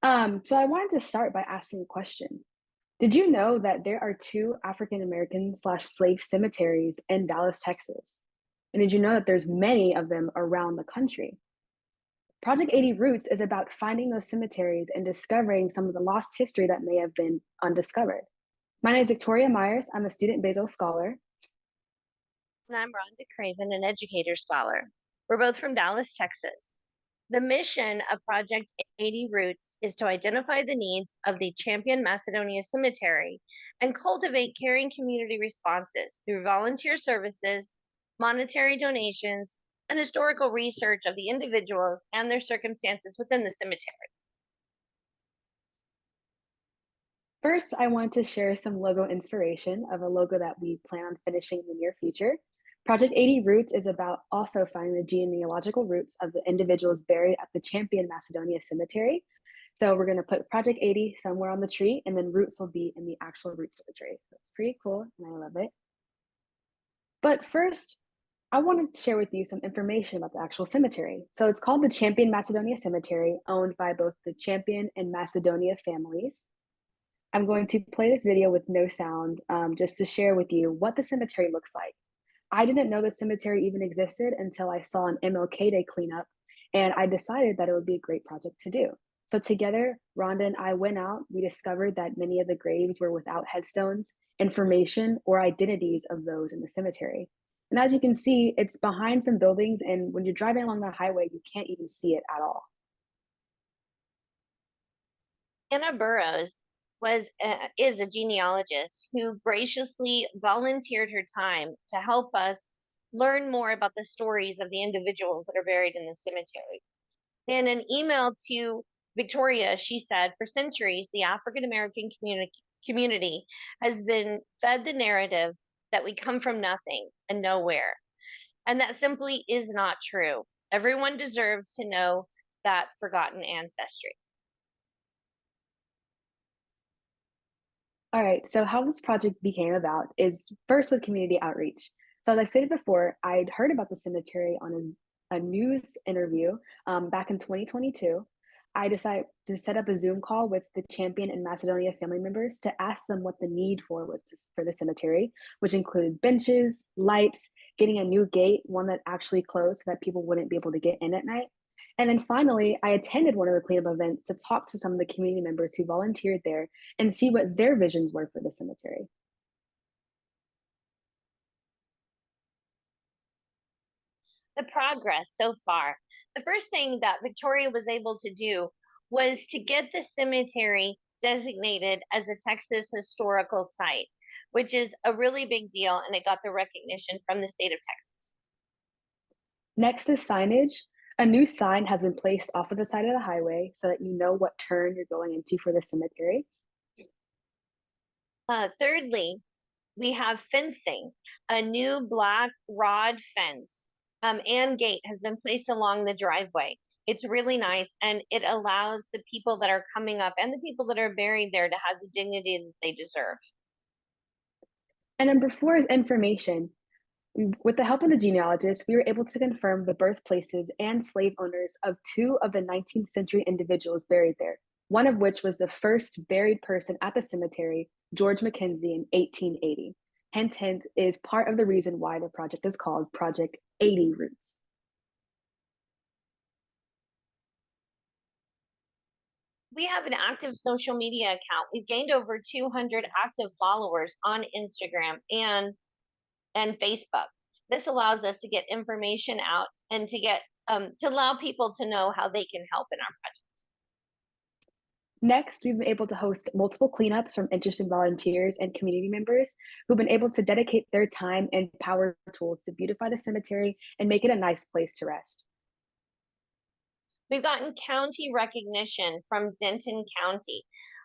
So I wanted to start by asking a question. Did you know that there are two African American slash slave cemeteries in Dallas, Texas? And did you know that there's many of them around the country? Project 80 Roots is about finding those cemeteries and discovering some of the lost history that may have been undiscovered. My name is Victoria Myers. I'm a student Basel scholar. And I'm Rhonda Craven, an educator scholar. We're both from Dallas, Texas. The mission of Project 80 Roots is to identify the needs of the Champion Macedonia Cemetery and cultivate caring community responses through volunteer services, monetary donations, and historical research of the individuals and their circumstances within the cemetery. First, I want to share some logo inspiration of a logo that we plan on finishing in the near future. Project 80 Roots is about also finding the genealogical roots of the individuals buried at the Champion Macedonia Cemetery. So we're going to put Project 80 somewhere on the tree, and then roots will be in the actual roots of the tree. So it's pretty cool, and I love it. But first, I wanted to share with you some information about the actual cemetery. So it's called the Champion Macedonia Cemetery, owned by both the Champion and Macedonia families. I'm going to play this video with no sound just to share with you what the cemetery looks like. I didn't know the cemetery even existed until I saw an MLK Day cleanup, and I decided that it would be a great project to do. So together, Rhonda and I went out. We discovered that many of the graves were without headstones, information, or identities of those in the cemetery. And as you can see, it's behind some buildings, and when you're driving along the highway, you can't even see it at all. Anna Burroughs is a genealogist who graciously volunteered her time to help us learn more about the stories of the individuals that are buried in the cemetery. In an email to Victoria, she said, for centuries, the African American community has been fed the narrative that we come from nothing and nowhere. And that simply is not true. Everyone deserves to know that forgotten ancestry. All right, so how this project became about is first with community outreach. So as I stated before, I'd heard about the cemetery on a news interview back in 2022. I decided to set up a Zoom call with the Champion and Macedonia family members to ask them what the need for was for the cemetery, which included benches, lights, getting a new gate, one that actually closed so that people wouldn't be able to get in at night. And then finally, I attended one of the cleanup events to talk to some of the community members who volunteered there and see what their visions were for the cemetery. The progress so far. The first thing that Victoria was able to do was to get the cemetery designated as a Texas historical site, which is a really big deal, and it got the recognition from the state of Texas. Next is signage. A new sign has been placed off of the side of the highway so that you know what turn you're going into for the cemetery. Thirdly, we have fencing. A new black rod fence and gate has been placed along the driveway. It's really nice, and it allows the people that are coming up and the people that are buried there to have the dignity that they deserve. And number four is information. With the help of the genealogist, we were able to confirm the birthplaces and slave owners of two of the 19th century individuals buried there, one of which was the first buried person at the cemetery, George Mackenzie, in 1880. Hint is part of the reason why the project is called Project 80 Roots. We have an active social media account. We've gained over 200 active followers on Instagram and Facebook. This allows us to get information out and to allow people to know how they can help in our project. Next, we've been able to host multiple cleanups from interested volunteers and community members who've been able to dedicate their time and power tools to beautify the cemetery and make it a nice place to rest. We've gotten county recognition from Denton County.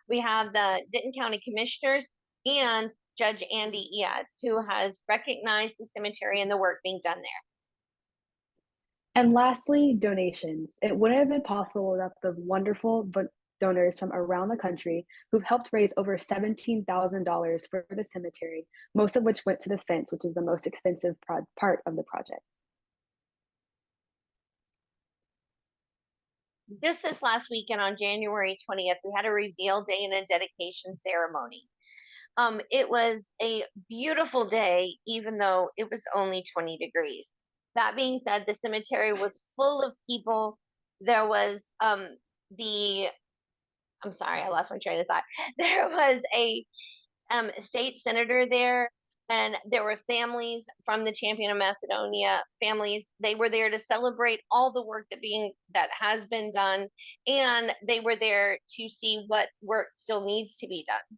We have the Denton County Commissioners and Judge Andy Eads, who has recognized the cemetery and the work being done there. And lastly, donations. It wouldn't have been possible without the wonderful donors from around the country who've helped raise over $17,000 for the cemetery, most of which went to the fence, which is the most expensive part of the project. just this last weekend on January 20th, we had a reveal day and a dedication ceremony. It was a beautiful day, even though it was only 20 degrees. That being said, the cemetery was full of people. There was the I'm sorry, I lost my train of thought. There was a state senator there, and there were families from the Champion of Macedonia families. They were there to celebrate all the work that has been done, and they were there to see what work still needs to be done.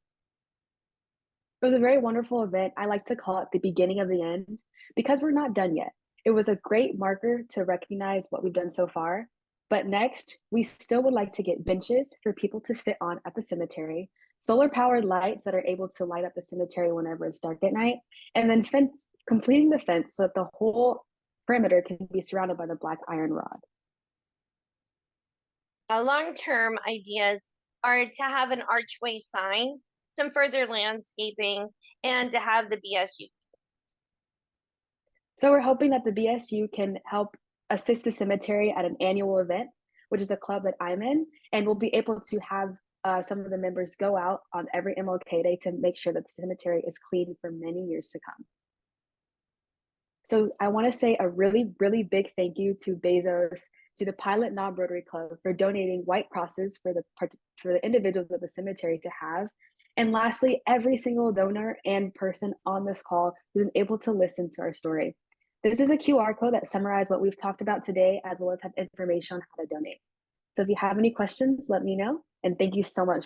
It was a very wonderful event. I like to call it the beginning of the end because we're not done yet. It was a great marker to recognize what we've done so far. But next, we still would like to get benches for people to sit on at the cemetery, solar powered lights that are able to light up the cemetery whenever it's dark at night, and then completing the fence so that the whole perimeter can be surrounded by the black iron rod. Long-term ideas are to have an archway sign, some further landscaping, and to have the BSU. So we're hoping that the BSU can help assist the cemetery at an annual event, which is a club that I'm in, and we'll be able to have some of the members go out on every MLK Day to make sure that the cemetery is clean for many years to come. So I want to say a really, really big thank you to Bezos, to the Pilot Knob Rotary Club for donating white crosses for the individuals of the cemetery to have. And lastly, every single donor and person on this call who's able to listen to our story. This is a QR code that summarizes what we've talked about today, as well as have information on how to donate. So if you have any questions, let me know. And thank you so much for